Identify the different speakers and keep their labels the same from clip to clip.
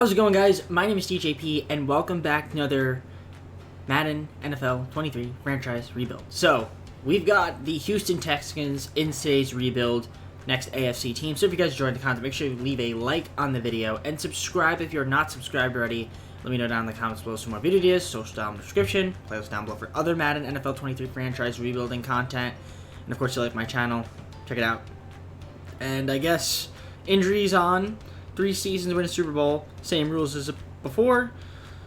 Speaker 1: How's it going, guys? My name is TJP, and welcome back to another Madden NFL 23 franchise rebuild. So, we've got the Houston Texans in today's rebuild, next AFC team. So if you guys enjoyed the content, make sure you leave a like on the video, and subscribe if you're not subscribed already. Let me know down in the comments below some more video ideas, social down in the description, playlist down below for other Madden NFL 23 franchise rebuilding content. And of course, if you like my channel, check it out. And I guess injuries on. 3 seasons to win a Super Bowl. Same rules as before.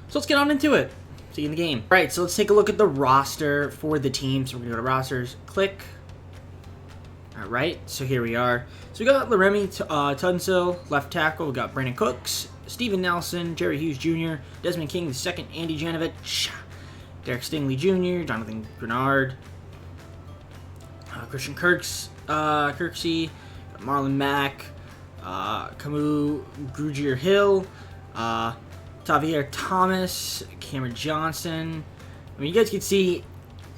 Speaker 1: So let's get on into it. See you in the game. All right, so let's take a look at the roster for the team. So we're going to go to rosters. Click. All right, so here we are. So we got Laremy Tunsil, left tackle. We got Brandon Cooks, Steven Nelson, Jerry Hughes Jr., Desmond King II, Andy Janovich, Derek Stingley Jr., Jonathan Grenard, Christian Kirksey, Marlon Mack, Camus Grugier Hill, Tavier Thomas, Cameron Johnson. I mean, you guys can see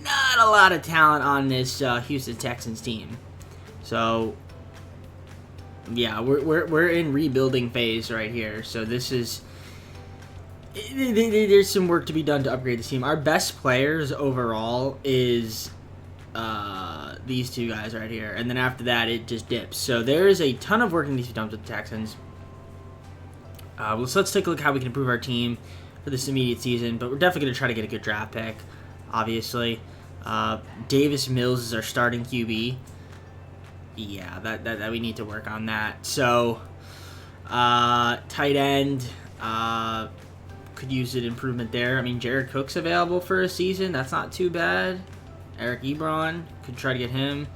Speaker 1: not a lot of talent on this Houston Texans team. So, yeah, we're in rebuilding phase right here. So this is there's some work to be done to upgrade this team. Our best players overall is these two guys right here, and then after that it just dips. So there is a ton of work that needs to be done with the Texans. So let's take a look at how we can improve our team for this immediate season, but we're definitely going to try to get a good draft pick, obviously. Davis Mills is our starting QB. Yeah, that we need to work on that. So tight end, could use an improvement there. I mean, Jared Cook's available for a season. That's not too bad. Eric Ebron, could try to get him.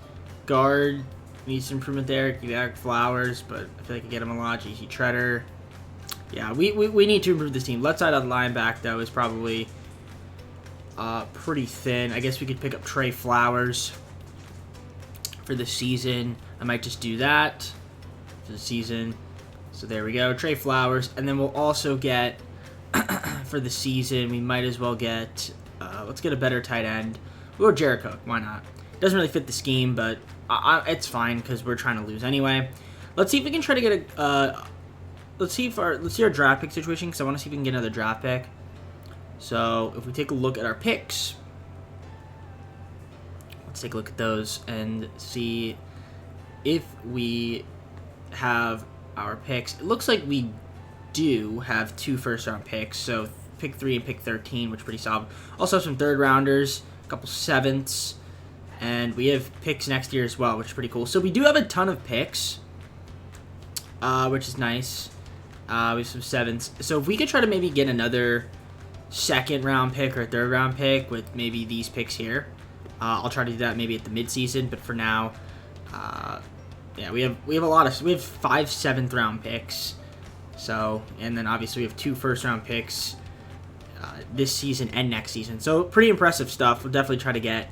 Speaker 1: Guard, needs some improvement there. Eric Flowers, but I feel like I can get him a lot. GC Treader. Yeah, we need to improve this team. Left side of the line back, though, is probably pretty thin. I guess we could pick up Trey Flowers for the season. I might just do that for the season. So there we go, Trey Flowers. And then we'll also get, for the season, we might as well get, let's get a better tight end. We'll go Jared Cook. Why not? Doesn't really fit the scheme, but it's fine because we're trying to lose anyway. Let's see if we can try to get a. Let's see our draft pick situation, because I want to see if we can get another draft pick. So if we take a look at our picks, let's take a look at those and see if we have our picks. It looks like we do have 2 first-round picks. So pick 3 and pick 13, which is pretty solid. Also have some third-rounders. Couple 7ths, and we have picks next year as well, which is pretty cool. So we do have a ton of picks, which is nice. We have some 7ths. So if we could try to maybe get another 2nd-round pick or 3rd-round pick with maybe these picks here, I'll try to do that maybe at the mid-season. But for now, yeah, we have a lot of 5 7th-round picks. So, and then obviously we have 2 first-round picks this season and next season. So pretty impressive stuff. We'll definitely try to get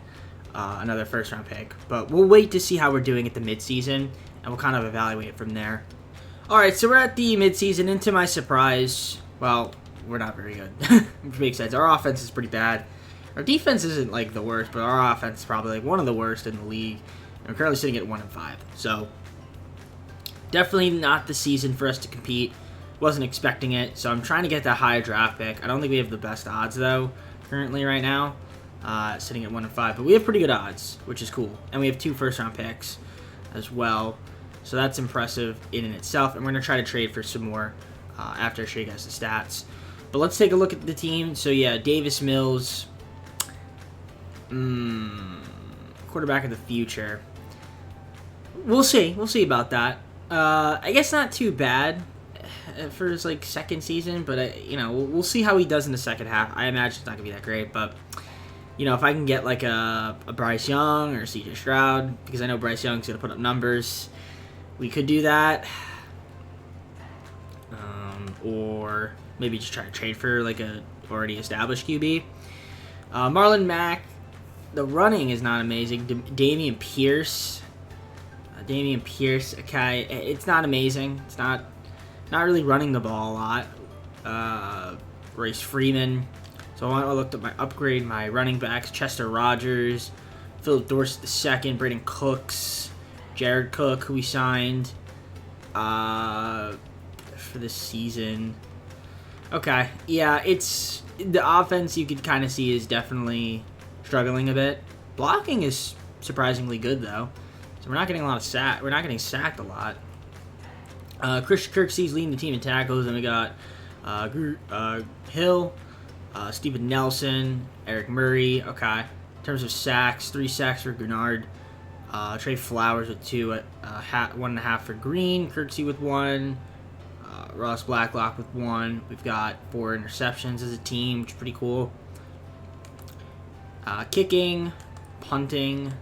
Speaker 1: another first-round pick. But we'll wait to see how we're doing at the midseason, and we'll kind of evaluate it from there. All right, so we're at the midseason, and to my surprise, well, we're not very good, which makes sense. Our offense is pretty bad. Our defense isn't like the worst, but our offense is probably like one of the worst in the league. And we're currently sitting at 1-5. So definitely not the season for us to compete. Wasn't expecting it, so I'm trying to get that higher draft pick. I don't think we have the best odds, though, currently right now, sitting at 1-5. But we have pretty good odds, which is cool. And we have 2 first-round picks as well. So that's impressive in and itself. And we're going to try to trade for some more after I show you guys the stats. But let's take a look at the team. So, yeah, Davis Mills, quarterback of the future. We'll see. We'll see about that. I guess not too bad for his like 2nd season, but you know, we'll see how he does in the second half. I imagine it's not gonna be that great, but you know, if I can get like a Bryce Young or CJ Stroud, because I know Bryce Young's gonna put up numbers, we could do that. Or maybe just try to trade for like a already established QB. Marlon Mack, the running is not amazing. Dameon Pierce, okay, it's not amazing. It's not really running the ball a lot. Royce Freeman. So I looked at my running backs. Chester Rogers, Philip Dorsett II, Brandon Cooks, Jared Cook, who we signed. for this season. Okay, yeah, it's the offense you could kind of see is definitely struggling a bit. Blocking is surprisingly good though, so we're not getting a lot of sack. We're not getting sacked a lot. Christian Kirksey's leading the team in tackles, and we got Hill, Steven Nelson, Eric Murray. Okay, in terms of sacks, 3 sacks for Grenard. Trey Flowers with 2, 1.5 for Green. Kirksey with 1. Ross Blacklock with 1. We've got 4 interceptions as a team, which is pretty cool. Kicking, punting,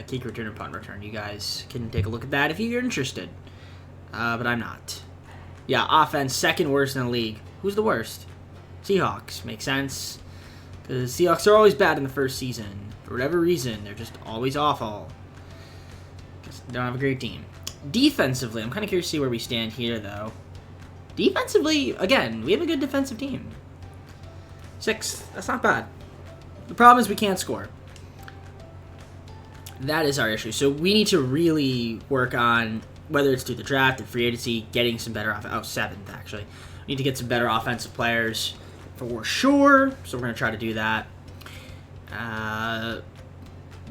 Speaker 1: kick return and punt return. You guys can take a look at that if you're interested. But I'm not. Yeah, offense, second worst in the league. Who's the worst? Seahawks. Makes sense. Because Seahawks are always bad in the first season. For whatever reason, they're just always awful. Just don't have a great team. Defensively, I'm kind of curious to see where we stand here, though. Defensively, again, we have a good defensive team. 6th. That's not bad. The problem is we can't score. That is our issue. So we need to really work on, whether it's through the draft and free agency, getting some better 7th, actually. We need to get some better offensive players for sure. So we're going to try to do that.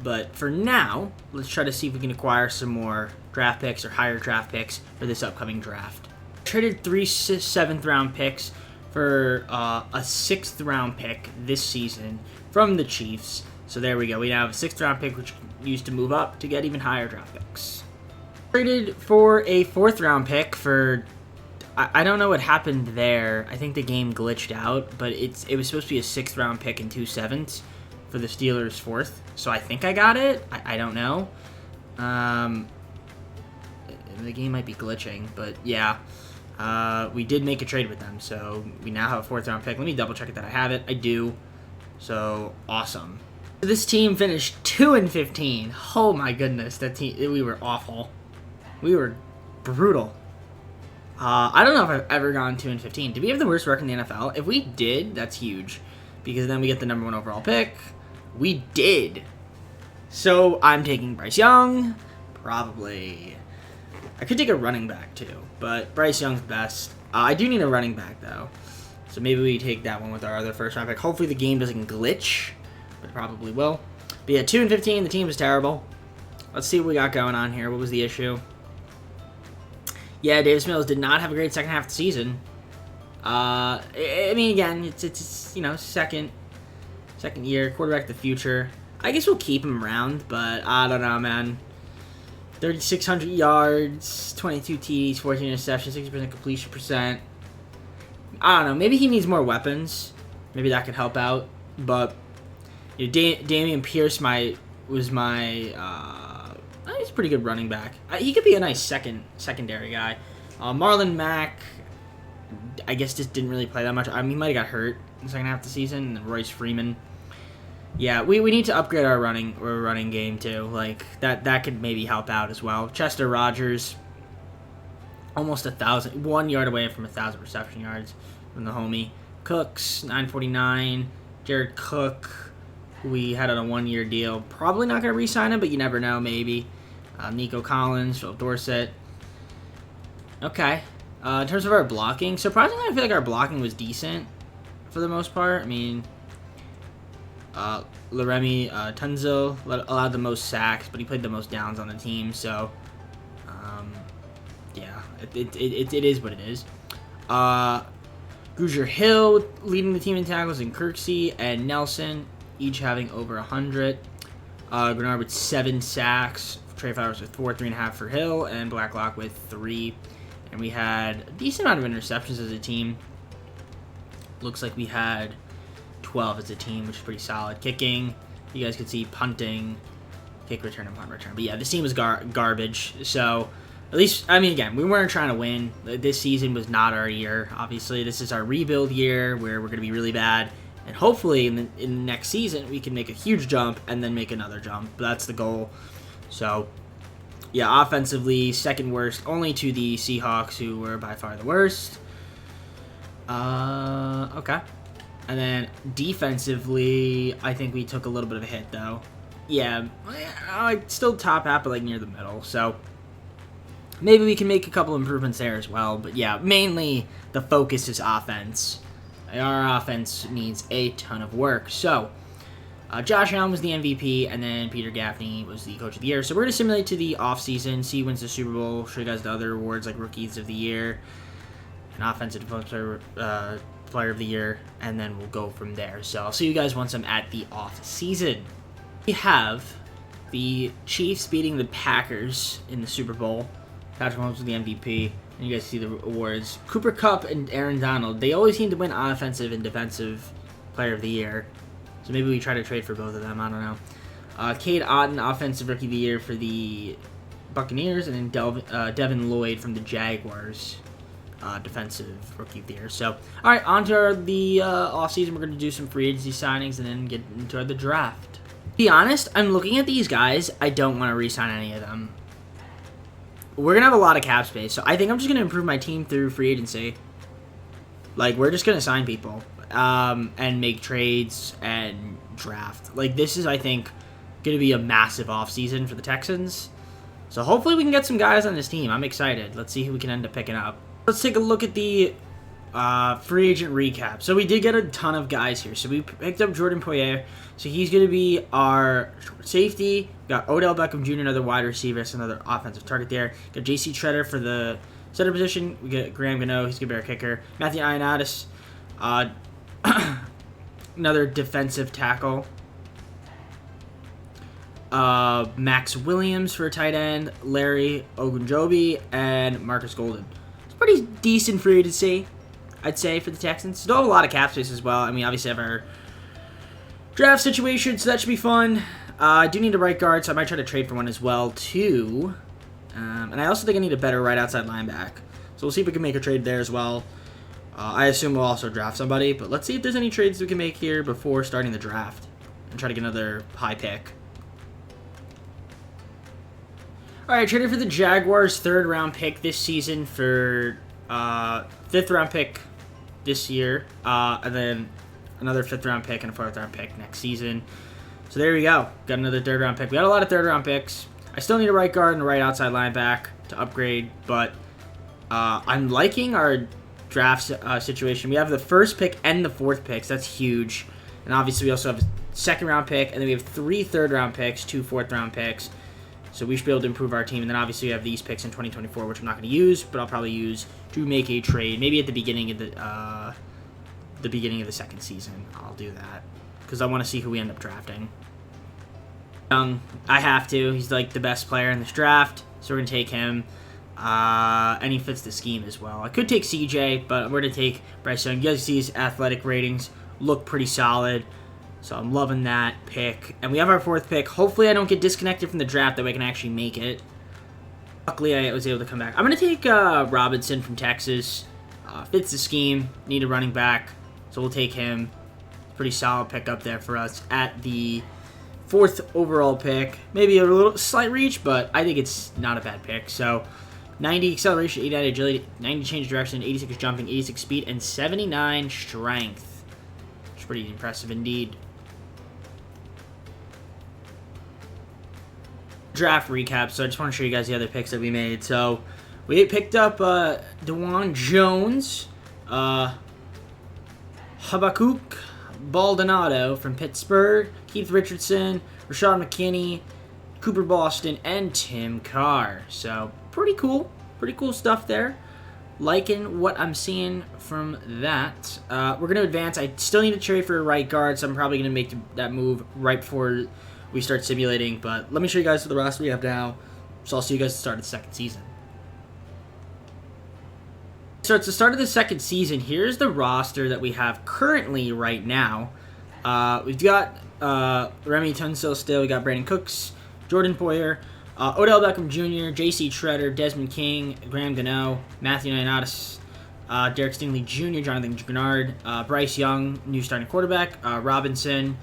Speaker 1: But for now, let's try to see if we can acquire some more draft picks or higher draft picks for this upcoming draft. Traded 3 7th-round picks for a 6th-round pick this season from the Chiefs. So there we go. We now have a 6th-round pick, which we used to move up to get even higher draft picks. Traded for a 4th-round pick for... I don't know what happened there. I think the game glitched out, but it was supposed to be a 6th-round pick and 2 7ths for the Steelers' 4th. So I think I got it. I don't know. The game might be glitching, but yeah. We did make a trade with them, so we now have a 4th-round pick. Let me double-check that I have it. I do. So, awesome. This team finished 2-15. Oh my goodness, that team, we were awful. We were brutal. I don't know if I've ever gone 2-15. Did we have the worst record in the NFL? If we did, that's huge, because then we get the number 1 overall pick. We did. So I'm taking Bryce Young, probably. I could take a running back too, but Bryce Young's best. I do need a running back though, so maybe we take that one with our other 1st-round pick. Hopefully the game doesn't glitch, but it probably will. But yeah, 2-15. The team was terrible. Let's see what we got going on here. What was the issue? Yeah, Davis Mills did not have a great second half of the season. I mean, again, it's you know, second year, quarterback of the future. I guess we'll keep him around, but I don't know, man. 3,600 yards, 22 TDs, 14 interceptions, 60% completion percent. I don't know. Maybe he needs more weapons. Maybe that could help out. But you know, Damian Pierce was my he's a pretty good running back. He could be a nice secondary guy. Marlon Mack, I guess, just didn't really play that much. I mean, he might have got hurt in the second half of the season. And then Royce Freeman. Yeah, we need to upgrade our running game too. Like that could maybe help out as well. Chester Rogers, almost 1 yard away from 1,000 reception yards from the homie. Cooks 949. Jared Cook, who we had on a 1-year deal. Probably not gonna re-sign him, but you never know. Maybe. Nico Collins, Phil Dorsett. Okay. In terms of our blocking, surprisingly, I feel like our blocking was decent for the most part. I mean. Laremy Tunzel allowed the most sacks, but he played the most downs on the team, so yeah, it is what it is. Grugier Hill leading the team in tackles, and Kirksey and Nelson each having over 100. Grenard with 7 sacks, Trey Flowers with 4, 3.5 for Hill, and Blacklock with 3. And we had a decent amount of interceptions as a team. Looks like we had 12 as a team, which is pretty solid. Kicking, you guys could see punting, kick return, and punt return. But yeah, this team was garbage. So at least, I mean, again, we weren't trying to win. This season was not our year. Obviously, this is our rebuild year where we're going to be really bad. And hopefully in the next season, we can make a huge jump and then make another jump. That's the goal. So yeah, offensively, second worst, only to the Seahawks, who were by far the worst. Okay. And then defensively, I think we took a little bit of a hit, though. Yeah, still top half, but like near the middle. So maybe we can make a couple improvements there as well. But yeah, mainly the focus is offense. Our offense needs a ton of work. So, Josh Allen was the MVP, and then Peter Gaffney was the Coach of the Year. So we're going to simulate to the offseason, see who wins the Super Bowl, show you guys the other awards like Rookies of the Year, and Offensive Player of the Year, and then we'll go from there. So I'll see you guys once I'm at the offseason. We have the Chiefs beating the Packers in the Super Bowl. Patrick Mahomes was the MVP. And you guys see the awards. Cooper Kupp and Aaron Donald, they always seem to win Offensive and Defensive Player of the Year. So maybe we try to trade for both of them. I don't know. Cade Otton, Offensive Rookie of the Year for the Buccaneers. And then Devin Lloyd from the Jaguars, Defensive Rookie of the Year. So, all right, on to the offseason. We're going to do some free agency signings and then get into the draft. To be honest, I'm looking at these guys. I don't want to re-sign any of them. We're going to have a lot of cap space, so I think I'm just going to improve my team through free agency. Like, we're just going to sign people and make trades and draft. Like, this is, I think, going to be a massive offseason for the Texans. So hopefully we can get some guys on this team. I'm excited. Let's see who we can end up picking up. Let's take a look at the free agent recap. So we did get a ton of guys here. So we picked up Jordan Poyer. So he's going to be our safety. We got Odell Beckham Jr., another wide receiver. That's another offensive target there. Got J.C. Treader for the center position. We got Graham Gano. He's going to be our kicker. Matthew Ioannidis, another defensive tackle. Max Williams for a tight end. Larry Ogunjobi and Marcus Golden. It's pretty decent free agency, I'd say, for the Texans. Still have a lot of cap space as well. I mean, obviously have our draft situation, so that should be fun. I do need a right guard, so I might try to trade for one as well, too. And I also think I need a better right outside linebacker. So we'll see if we can make a trade there as well. I assume we'll also draft somebody, but let's see if there's any trades we can make here before starting the draft and try to get another high pick. All right, traded for the Jaguars' third-round pick this season for fifth-round pick this year, and then another fifth-round pick and a fourth-round pick next season. So there we go. Got another third-round pick. We got a lot of third-round picks. I still need a right guard and a right outside linebacker to upgrade, but I'm liking our draft situation. We have the first pick and the fourth picks. That's huge. And obviously we also have a second-round pick, and then we have 3 third-round picks, 2 fourth-round picks. So we should be able to improve our team. And then obviously we have these picks in 2024, which I'm not going to use, but I'll probably use to make a trade. Maybe at the beginning of the second season, I'll do that because I want to see who we end up drafting. Young, I have to. He's like the best player in this draft, so we're going to take him. And he fits the scheme as well. I could take CJ, but we're going to take Bryce Young. You guys see his athletic ratings look pretty solid, so I'm loving that pick. And we have our fourth pick. Hopefully I don't get disconnected from the draft, that way I can actually make it. Luckily I was able to come back. I'm going to take Robinson from Texas. Fits the scheme. Need a running back, so we'll take him. Pretty solid pick up there for us at the 4th overall pick. Maybe a little slight reach, but I think it's not a bad pick. So 90 acceleration, 89 agility, 90 change direction, 86 jumping, 86 speed, and 79 strength. It's pretty impressive indeed. Draft recap. So I just want to show you guys the other picks that we made. So we picked up DeJuan Jones, Habakkuk Baldonado from Pittsburgh, Keith Richardson, Rashad McKinney, Cooper Boston, and Tim Carr. So pretty cool stuff there. Liking what I'm seeing from that. We're going to advance. I still need to trade for a right guard, so I'm probably going to make that move right before we start simulating. But let me show you guys the roster we have now. So I'll see you guys at the start of the second season. So it's the start of the second season. Here's the roster that we have currently right now. We've got Remy Tunsil still. We got Brandon Cooks, Jordan Poyer, Odell Beckham Jr., J.C. Treader, Desmond King, Graham Gano, Matthew Ioannidis, Derek Stingley Jr., Jonathan Grenard, Bryce Young, new starting quarterback, Robinson,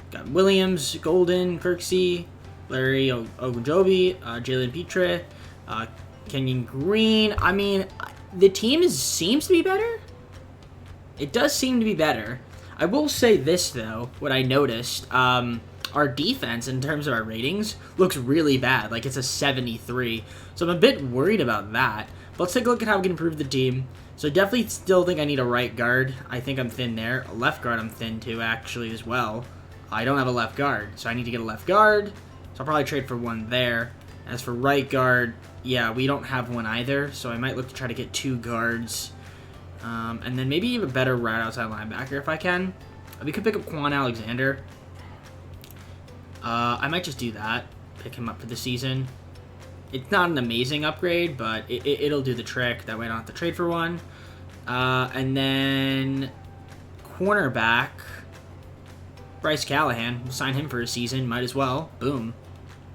Speaker 1: got Williams, Golden, Kirksey, Larry Ogunjobi, Jalen Petre, Kenyon Green. I mean, the team seems to be better. It does seem to be better. I will say this, though, what I noticed. Our our defense, in terms of our ratings, looks really bad. Like, it's a 73. So I'm a bit worried about that. But let's take a look at how we can improve the team. So definitely still think I need a right guard. I think I'm thin there. A left guard I'm thin too, actually, as well. I don't have a left guard, so I need to get a left guard. So I'll probably trade for one there. As for right guard, yeah, we don't have one either, so I might look to try to get 2 guards. And then maybe even a better right outside linebacker if I can. We could pick up Quan Alexander. I might just do that. Pick him up for the season. It's not an amazing upgrade, but it'll do the trick. That way I don't have to trade for one. And then cornerback, Bryce Callahan. We'll sign him for a season. Might as well. Boom.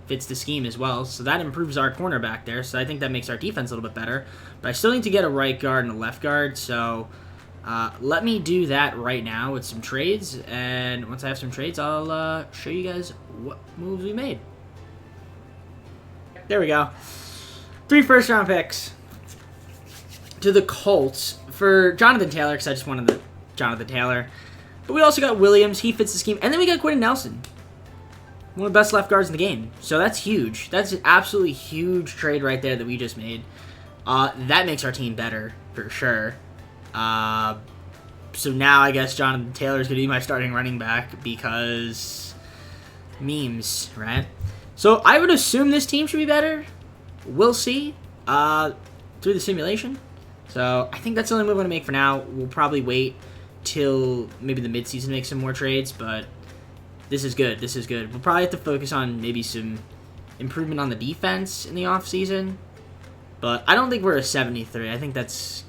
Speaker 1: Fits the scheme as well. So that improves our cornerback there. So I think that makes our defense a little bit better. But I still need to get a right guard and a left guard. So let me do that right now with some trades. And once I have some trades, I'll show you guys what moves we made. There we go. 3 first-round picks to the Colts for Jonathan Taylor, because I just wanted the Jonathan Taylor. But we also got Williams. He fits the scheme. And then we got Quentin Nelson, one of the best left guards in the game. So that's huge. That's an absolutely huge trade right there that we just made. That makes our team better, for sure. So now I guess Jonathan Taylor is going to be my starting running back because memes, right? So I would assume this team should be better. We'll see through the simulation. So I think that's the only move I'm going to make for now. We'll probably wait till maybe the midseason to make some more trades, but this is good. This is good. We'll probably have to focus on maybe some improvement on the defense in the offseason. But I don't think we're a 73. I think that's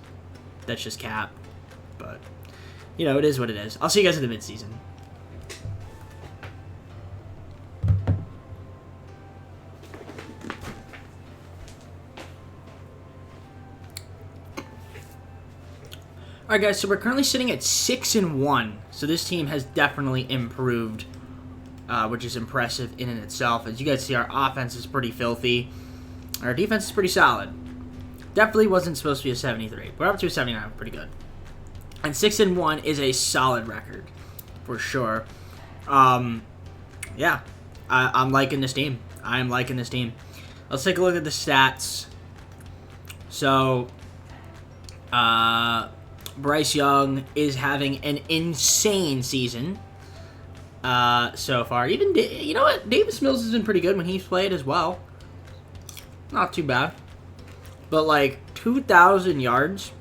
Speaker 1: just cap. But, you know, it is what it is. I'll see you guys in the midseason. Alright guys, so we're currently sitting at 6-1. So this team has definitely improved, which is impressive in and itself. As you guys see, our offense is pretty filthy. Our defense is pretty solid. Definitely wasn't supposed to be a 73. We're up to a 79, pretty good. And 6-1 is a solid record, for sure. Yeah, I'm liking this team. I'm liking this team. Let's take a look at the stats. So, Bryce Young is having an insane season so far. Even, you know what? Davis Mills has been pretty good when he's played as well. Not too bad. But, like, 2,000 yards,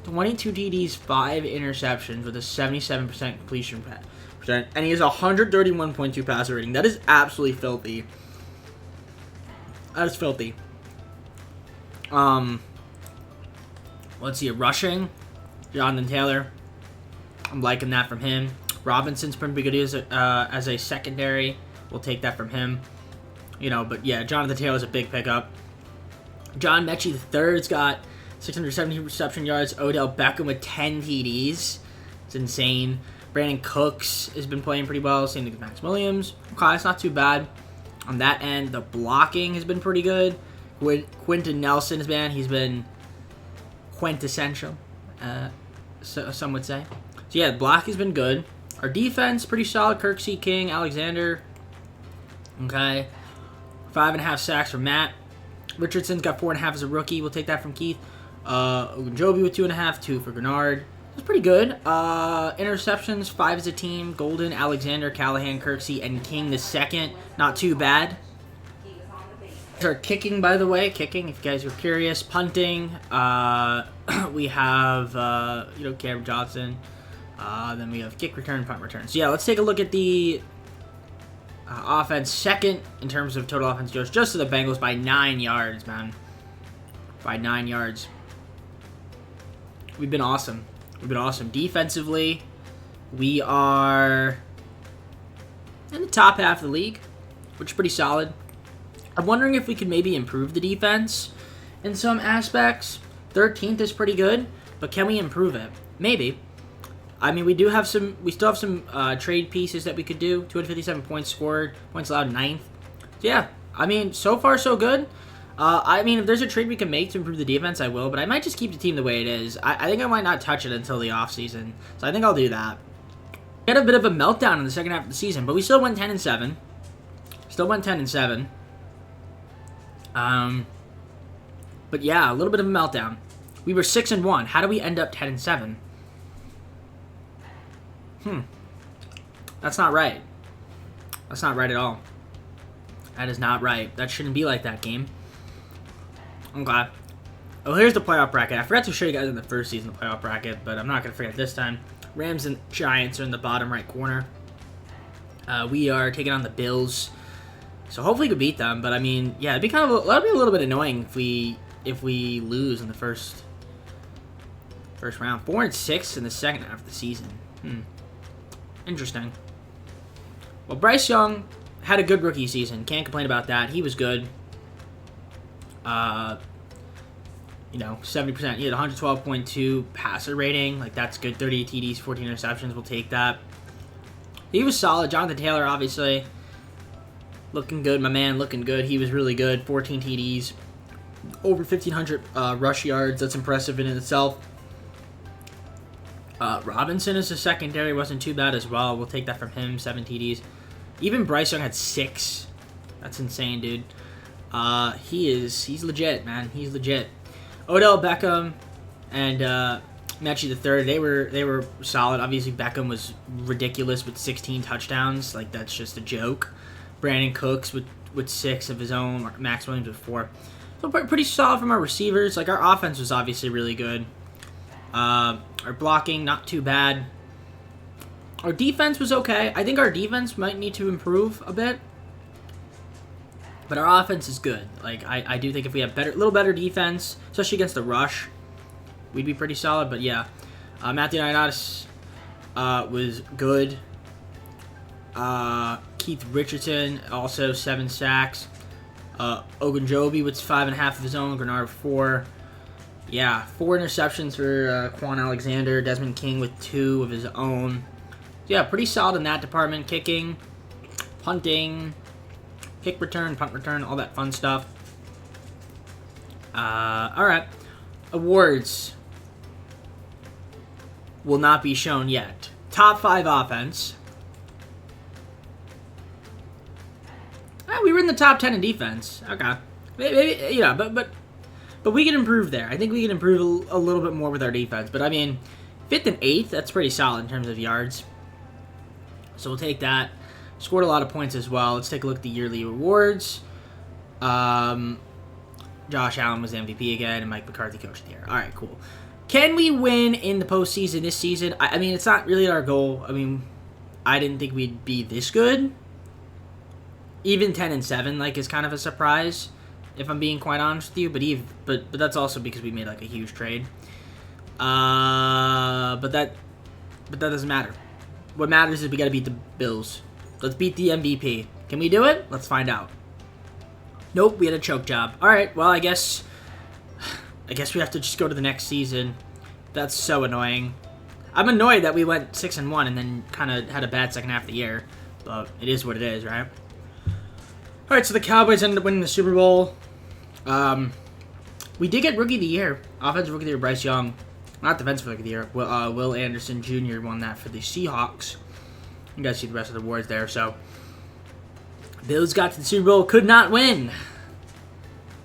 Speaker 1: 22 TDs, 5 interceptions with a 77% completion percent. And he has a 131.2 passer rating. That is absolutely filthy. That is filthy. Let's see, rushing. Jonathan Taylor. I'm liking that from him. Robinson's pretty good as a secondary. We'll take that from him. You know, but yeah, Jonathan Taylor's a big pickup. John Mechie III's got 670 reception yards. Odell Beckham with 10 TDs. It's insane. Brandon Cooks has been playing pretty well. Same thing with Max Williams. Okay, it's not too bad. On that end, the blocking has been pretty good. Quentin Nelson has been quintessential, so some would say. So yeah, the block has been good. Our defense, pretty solid. Kirksey, King, Alexander. Okay. 5.5 sacks from Matt. Richardson's got 4.5 as a rookie. We'll take that from Keith. Ogunjobi with 2.5. 2 for Grenard. That's pretty good. Interceptions, 5 as a team. Golden, Alexander, Callahan, Kirksey, and King the second. Not too bad. Our kicking, by the way. Kicking, if you guys are curious. Punting. We have, Cameron Johnson. Then we have kick return, punt return. So yeah, let's take a look at the offense. Second in terms of total offense goes just to the Bengals by 9 yards, man. By 9 yards. We've been awesome. We've been awesome. Defensively, we are in the top half of the league, which is pretty solid. I'm wondering if we could maybe improve the defense in some aspects. 13th is pretty good, but can we improve it? Maybe. I mean, we still have some trade pieces that we could do. 257 points scored, points allowed 9th. So yeah, I mean, so far so good. I mean, if there's a trade we can make to improve the defense, I will, but I might just keep the team the way it is. I think I might not touch it until the offseason, so I think I'll do that. had a bit of a meltdown in the second half of the season, but we still went 10-7. Still went 10-7. But yeah, a little bit of a meltdown. We were 6-1. How do we end up 10-7? That's not right. That's not right at all. That is not right. That shouldn't be like that, game. Okay. Oh, here's the playoff bracket. I forgot to show you guys in the first season the playoff bracket, but I'm not going to forget this time. Rams and Giants are in the bottom right corner. We are taking on the Bills. So hopefully we can beat them. But I mean, yeah, it'd be that'd be a little bit annoying if we lose in the first round. 4-6 in the second half of the season. Interesting. Well, Bryce Young had a good rookie season. Can't complain about that. He was good. 70%. He had 112.2 passer rating. Like, that's good. 38 TDs, 14 interceptions. We'll take that. He was solid. Jonathan Taylor, obviously, looking good. My man, looking good. He was really good. 14 TDs. Over 1,500 rush yards. That's impressive in itself. Robinson is a secondary. Wasn't too bad as well. We'll take that from him. 7 TDs. Even Bryce Young had 6. That's insane, dude. He's legit, man. He's legit. Odell Beckham and Mechie III, they were solid. Obviously, Beckham was ridiculous with 16 touchdowns. Like, that's just a joke. Brandon Cooks with 6 of his own. Max Williams with 4. So pretty solid from our receivers. Like, our offense was obviously really good. Our blocking, not too bad. Our defense was okay. I think our defense might need to improve a bit. But our offense is good. Like, I do think if we have a little better defense, especially against the rush, we'd be pretty solid. But yeah, Matthew Ioannidis was good. Keith Richardson, also 7 sacks. Ogunjobi with 5.5 of his own. Grenard 4. Yeah, 4 interceptions for Quan Alexander. Desmond King with 2 of his own. Yeah, pretty solid in that department. Kicking, punting, kick return, punt return, all that fun stuff. Alright. Awards will not be shown yet. Top 5 offense. We were in the top 10 in defense. Okay. Maybe, but we can improve there. I think we can improve a little bit more with our defense. But, I mean, 5th and 8th, that's pretty solid in terms of yards. So we'll take that. Scored a lot of points as well. Let's take a look at the yearly awards. Josh Allen was MVP again, and Mike McCarthy Coach of the Year. All right, cool. Can we win in the postseason this season? I mean, it's not really our goal. I mean, I didn't think we'd be this good. Even 10-7, like, is kind of a surprise, if I'm being quite honest with you. But that's also because we made like a huge trade. But that doesn't matter. What matters is we got to beat the Bills. Let's beat the MVP. Can we do it? Let's find out. Nope, we had a choke job. All right, well, I guess we have to just go to the next season. That's so annoying. I'm annoyed that we went 6-1 and then kind of had a bad second half of the year. But it is what it is, right? All right, so the Cowboys ended up winning the Super Bowl. We did get Rookie of the Year. Offensive Rookie of the Year, Bryce Young. Not Defensive Rookie of the Year. Will Anderson Jr. won that for the Seahawks. You guys see the rest of the awards there. So, Bills got to the Super Bowl, could not win.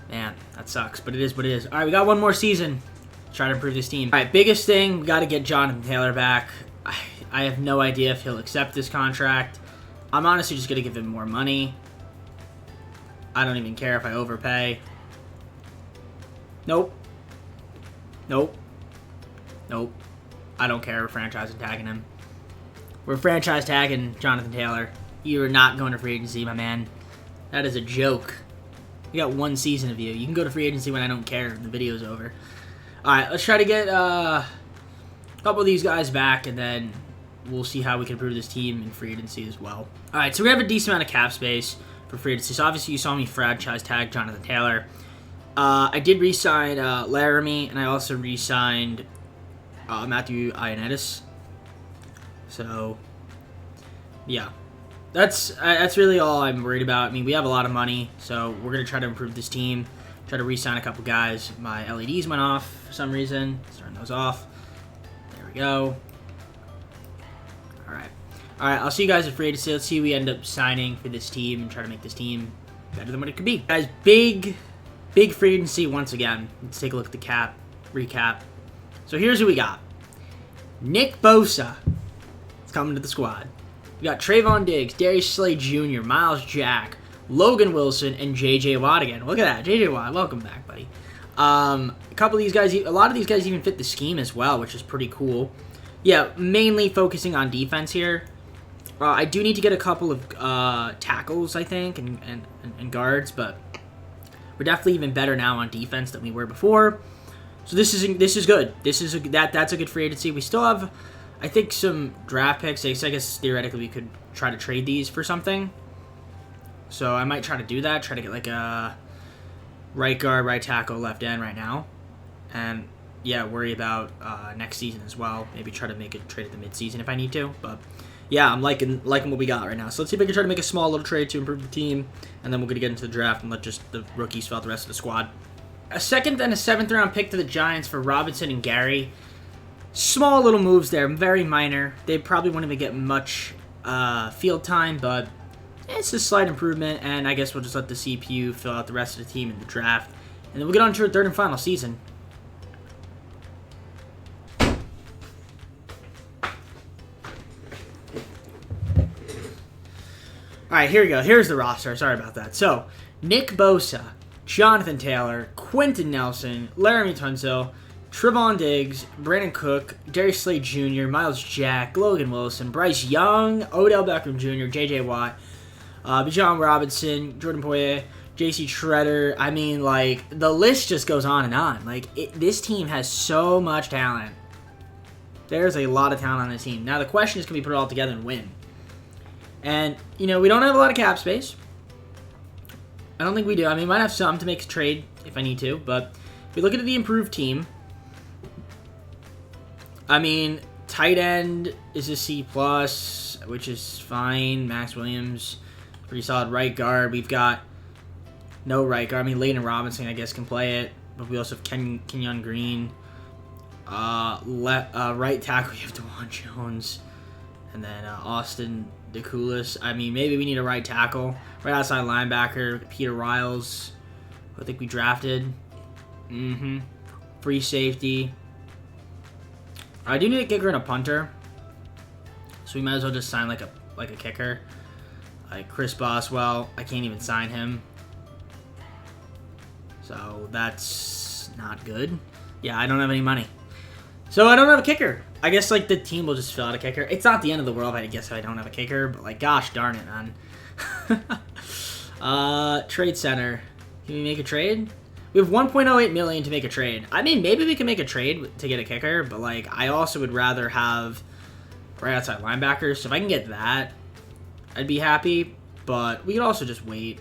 Speaker 1: Man, that sucks, but it is what it is. All right, we got one more season. Let's try to improve this team. All right, biggest thing, we got to get Jonathan Taylor back. I have no idea if he'll accept this contract. I'm honestly just going to give him more money. I don't even care if I overpay. Nope. I don't care. We're franchise tagging him. We're franchise tagging Jonathan Taylor. You are not going to free agency, my man. That is a joke. We got one season of you. You can go to free agency when I don't care. The video's over. Alright, let's try to get a couple of these guys back, and then we'll see how we can improve this team in free agency as well. Alright, so we have a decent amount of cap space for free agency. So obviously you saw me franchise tag Jonathan Taylor. I did re-sign Laramie, and I also re-signed Matthew Ioannidis. So, yeah. That's really all I'm worried about. I mean, we have a lot of money, so we're going to try to improve this team. Try to re-sign a couple guys. My LEDs went off for some reason. Let's turn those off. There we go. Alright. All right, I'll see you guys at free agency. Let's see who we end up signing for this team and try to make this team better than what it could be. Guys, big free agency once again. Let's take a look at the recap. So here's who we got. Nick Bosa is coming to the squad. We got Trayvon Diggs, Darius Slay Jr., Miles Jack, Logan Wilson, and J.J. Watt again. Look at that. J.J. Watt, welcome back, buddy. A lot of these guys even fit the scheme as well, which is pretty cool. Yeah, mainly focusing on defense here. I do need to get a couple of tackles, I think, and guards, but we're definitely even better now on defense than we were before. So this is good. That's a good free agency. We still have, I think, some draft picks. I guess theoretically we could try to trade these for something. So I might try to do that. Try to get like a right guard, right tackle, left end right now, and yeah, worry about next season as well. Maybe try to make a trade at the midseason if I need to. But yeah, I'm liking what we got right now. So let's see if I can try to make a small little trade to improve the team, and then we're gonna get into the draft and let just the rookies fill out the rest of the squad. A 2nd and a 7th round pick to the Giants for Robinson and Gary. Small little moves there, very minor. They probably won't even get much field time, but it's a slight improvement, and I guess we'll just let the CPU fill out the rest of the team in the draft. And then we'll get on to our 3rd and final season. Alright, here we go. Here's the roster. Sorry about that. So, Nick Bosa, Jonathan Taylor, Quentin Nelson, Laramie Tunsil, Trevon Diggs, Brandon Cook, Darius Slay Jr., Miles Jack, Logan Wilson, Bryce Young, Odell Beckham Jr., J.J. Watt, Bijan Robinson, Jordan Poyer, J.C. Shredder. I mean, like, the list just goes on and on. Like, this team has so much talent. There's a lot of talent on this team. Now, the question is, can we put it all together and win? And, you know, we don't have a lot of cap space. I don't think we do. I mean, we might have some to make a trade if I need to. But if we look at the improved team, I mean, tight end is a C+, which is fine. Max Williams, pretty solid. Right guard, we've got no right guard. I mean, Layden Robinson, I guess, can play it. But we also have Kenyon Green. Right tackle, we have DeJuan Jones. And then Austin DeCoulis. I mean, maybe we need a right tackle. Right outside linebacker, Peter Riles, who I think we drafted. Free safety. I do need a kicker and a punter. So we might as well just sign like a kicker. Like Chris Boswell. I can't even sign him. So that's not good. Yeah, I don't have any money. So I don't have a kicker. I guess, like, the team will just fill out a kicker. It's not the end of the world, I guess, if I don't have a kicker. But, like, gosh darn it, man. Trade center. Can we make a trade? We have $1.08 million to make a trade. I mean, maybe we can make a trade to get a kicker. But, like, I also would rather have right outside linebackers. So if I can get that, I'd be happy. But we could also just wait.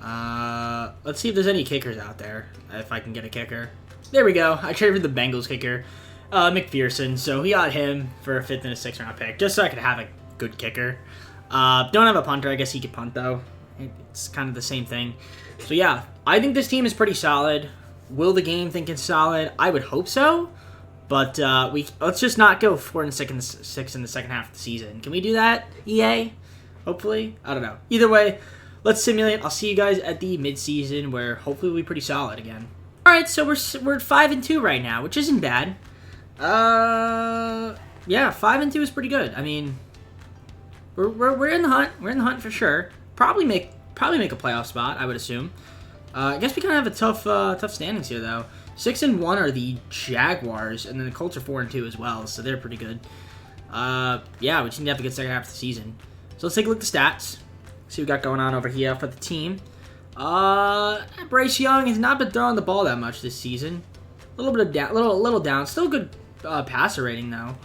Speaker 1: Let's see if there's any kickers out there. If I can get a kicker. There we go. I traded for the Bengals kicker. McPherson, so we got him for a 5th and a 6th round pick, just so I could have a good kicker. Don't have a punter. I guess he could punt, though. It's kind of the same thing. So, yeah, I think this team is pretty solid. Will the game think it's solid? I would hope so, but let's just not go 4 and 6 in the second half of the season. Can we do that, EA? Hopefully? I don't know. Either way, let's simulate. I'll see you guys at the midseason, where hopefully we'll be pretty solid again. All right, so we're at 5-2 right now, which isn't bad. Yeah, 5-2 is pretty good. I mean, we're in the hunt. We're in the hunt for sure. Probably make a playoff spot, I would assume. I guess we kind of have a tough standings here though. 6-1 are the Jaguars, and then the Colts are 4-2 as well, so they're pretty good. Yeah, we just need to have a good second half of the season. So let's take a look at the stats. See what we got going on over here for the team. Bryce Young has not been throwing the ball that much this season. A little bit of down, little down. Still good passer rating though.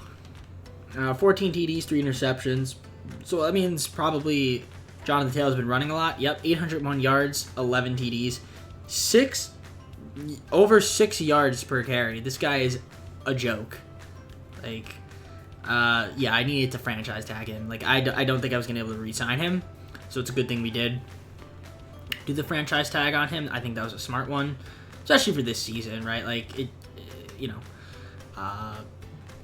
Speaker 1: 14 TDs, 3 interceptions. So that means probably Jonathan Taylor's been running a lot. Yep, 801 yards, 11 TDs, over 6 yards per carry. This guy is a joke. Like, yeah, I needed to franchise tag him. Like, I don't think I was gonna be able to re-sign him. So it's a good thing we did do the franchise tag on him. I think that was a smart one, especially for this season, right? Like, you know,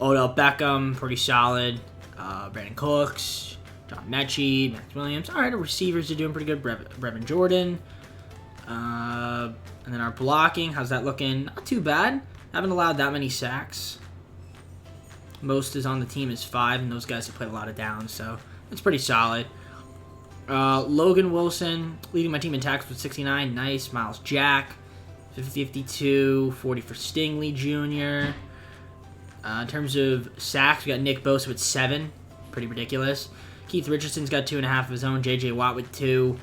Speaker 1: Odell Beckham, pretty solid. Brandon Cooks, John Mechie, Max Williams. All right, our receivers are doing pretty good. Brevin Jordan. And then our blocking, how's that looking? Not too bad. Haven't allowed that many sacks. Most is on the team is 5, and those guys have played a lot of downs, so that's pretty solid. Logan Wilson leading my team in tackles with 69. Nice. Miles Jack, 52, 40 for Stingley Jr. In terms of sacks, we got Nick Bosa with 7. Pretty ridiculous. Keith Richardson's got 2.5 of his own. J.J. Watt with 2.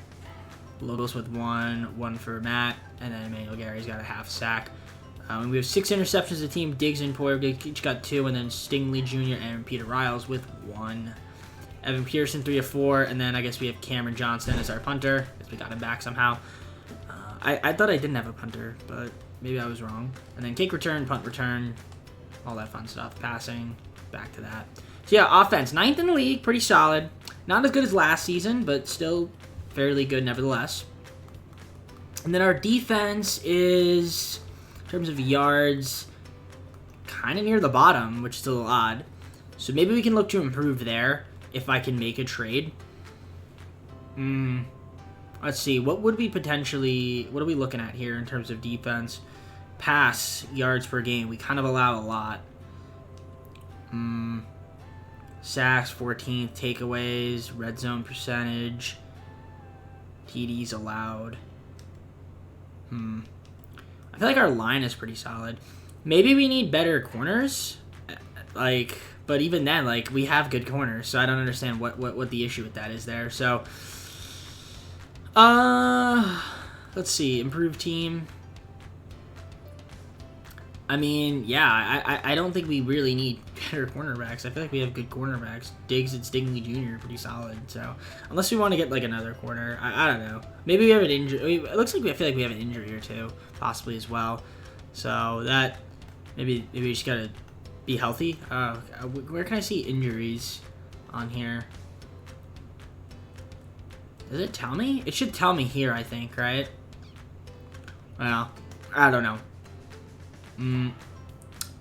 Speaker 1: Logos with 1 for Matt. And then Emmanuel Gary's got a half sack. We have 6 interceptions as a team. Diggs and Poyer each got 2. And then Stingley Jr. and Peter Riles with 1. Evan Pearson, 3 of 4. And then I guess we have Cameron Johnston as our punter, because we got him back somehow. I thought I didn't have a punter, but maybe I was wrong. And then kick return, punt return, all that fun stuff. Passing, back to that. So yeah, offense, 9th in the league, pretty solid. Not as good as last season, but still fairly good nevertheless. And then our defense is, in terms of yards, kind of near the bottom, which is a little odd. So maybe we can look to improve there if I can make a trade. Let's see, what are we looking at here in terms of defense? Pass yards per game, we kind of allow a lot. Sacks, 14th, takeaways, red zone percentage, TDs allowed. I feel like our line is pretty solid. Maybe we need better corners, but even then, we have good corners, so I don't understand what the issue with that is there. So, let's see, improved team. I mean, yeah, I don't think we really need better cornerbacks. I feel like we have good cornerbacks. Diggs and Stingley Jr. are pretty solid. So, unless we want to get another corner, I don't know. Maybe we have an injury. It looks like I feel like we have an injury or two, possibly as well. So that maybe we just gotta be healthy. Where can I see injuries on here? Does it tell me? It should tell me here, I think, right? Well, I don't know.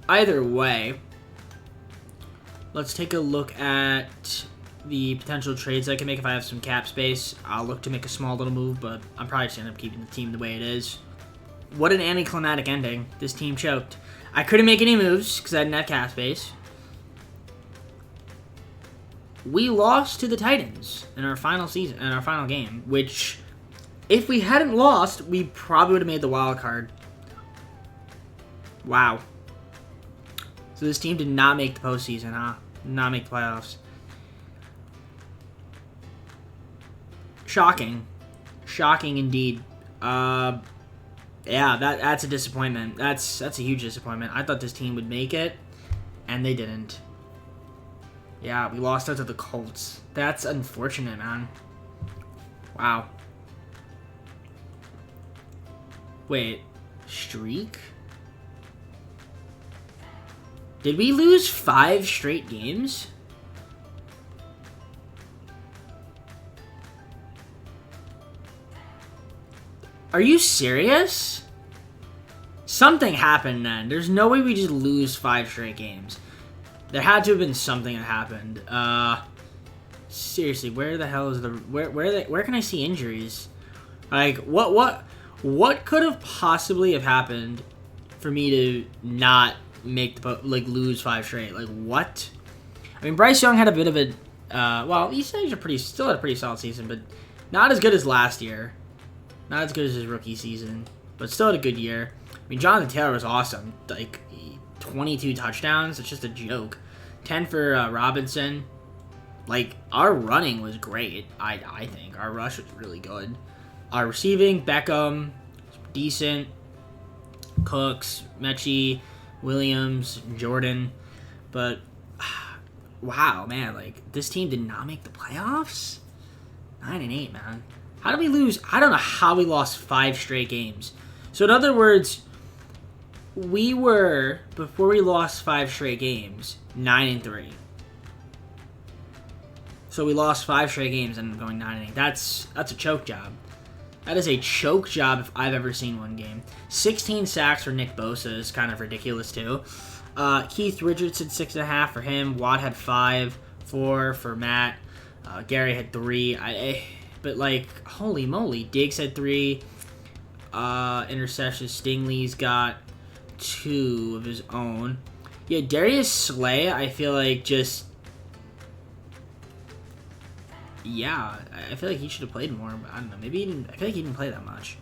Speaker 1: Either way, let's take a look at the potential trades I can make if I have some cap space. I'll look to make a small little move, but I'm probably just going to end up keeping the team the way it is. What an anticlimactic ending. This team choked. I couldn't make any moves because I didn't have cap space. We lost to the Titans in our final game, which, if we hadn't lost, we probably would have made the wild card. Wow. So this team did not make the postseason, huh? Did not make the playoffs. Shocking. Shocking indeed. Yeah, that's a disappointment. That's a huge disappointment. I thought this team would make it, and they didn't. Yeah, we lost out to the Colts. That's unfortunate, man. Wow. Wait. Streak? Did we lose 5 straight games? Are you serious? Something happened then. There's no way we just lose 5 straight games. There had to have been something that happened. Seriously, where the hell is where can I see injuries? What could have possibly have happened for me to not make the lose 5 straight? What? I mean, Bryce Young had a bit of a well, he's still had a pretty solid season, but not as good as last year. Not as good as his rookie season, but still had a good year. I mean, Jonathan Taylor was awesome. 22 touchdowns. It's just a joke. 10 for Robinson. Our running was great. I think our rush was really good. Our receiving, Beckham, decent. Cooks, Mechie, Williams, Jordan, but wow, man, this team did not make the playoffs. 9-8, man. How did we lose? I don't know how we lost 5 straight games. So in other words, we were, before we lost 5 straight games, 9-3. So we lost 5 straight games and going 9-8. That's a choke job. That is a choke job if I've ever seen one game. 16 sacks for Nick Bosa is kind of ridiculous, too. Keith Richardson, 6.5 for him. Watt had 5. 4 for Matt. Gary had 3. But, like, holy moly. Diggs had 3 interceptions. Stingley's got 2 of his own. Yeah, Darius Slay, I feel like just... Yeah, I feel like he should have played more, but I don't know. Maybe he didn't... I feel like he didn't play that much.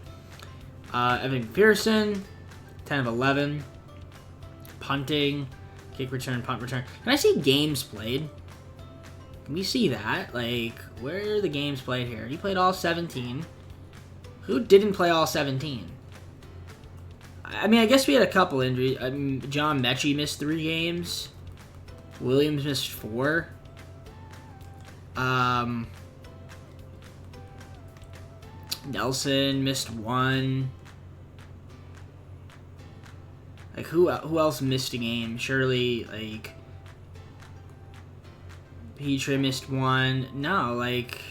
Speaker 1: Evan Pearson, 10 of 11. Punting, kick return, punt return. Can I see games played? Can we see that? Like, where are the games played here? He played all 17. Who didn't play all 17? I mean, I guess we had a couple injuries. John Mechie missed 3 games. Williams missed 4. Nelson missed 1. Like, who else missed a game? Surely, like... Petre missed 1. No, like...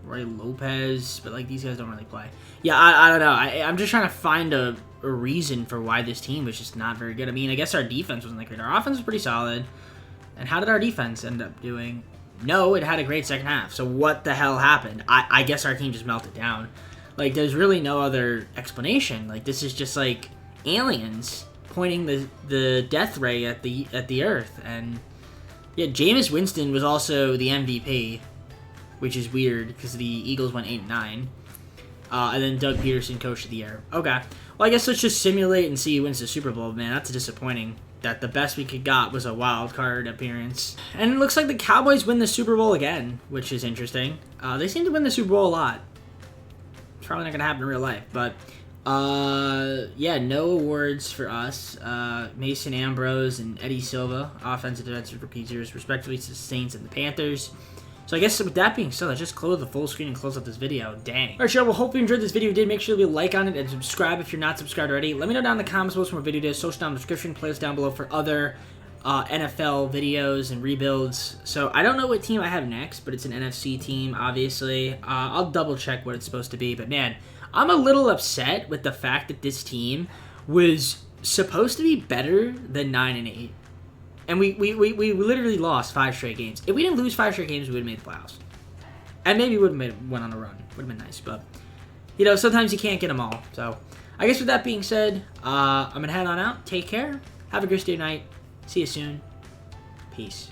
Speaker 1: Roy Lopez, but, like, these guys don't really play. Yeah, I don't know. I'm just trying to find a reason for why this team was just not very good. I mean, I guess our defense wasn't that great. Our offense was pretty solid. And how did our defense end up doing? No, it had a great second half. So what the hell happened? I guess our team just melted down. Like, there's really no other explanation. Like, this is just, like, aliens pointing the death ray at the earth. And, yeah, Jameis Winston was also the MVP, which is weird because the Eagles went 8-9. And then Doug Peterson, Coach of the Year. Okay. Well, I guess let's just simulate and see who wins the Super Bowl. Man, that's disappointing that the best we could got was a wild card appearance. And it looks like the Cowboys win the Super Bowl again, which is interesting. They seem to win the Super Bowl a lot. It's probably not going to happen in real life. But, yeah, no awards for us. Mason Ambrose and Eddie Silva, offensive defensive repeaters, respectively to the Saints and the Panthers. So I guess with that being said, let's just close the full screen and close up this video. Dang. Alright, y'all. Well, hope you enjoyed this video. If you did, make sure to leave a like on it and subscribe if you're not subscribed already. Let me know down in the comments what more video videos, social down in the description, playlist down below for other NFL videos and rebuilds. So I don't know what team I have next, but it's an NFC team, obviously. I'll double check what it's supposed to be. But man, I'm a little upset with the fact that this team was supposed to be better than 9-8. And we literally lost 5 straight games. If we didn't lose 5 straight games, we would have made the playoffs. And maybe we would have went on a run. Would have been nice. But, you know, sometimes you can't get them all. So, I guess with that being said, I'm going to head on out. Take care. Have a great day night. See you soon. Peace.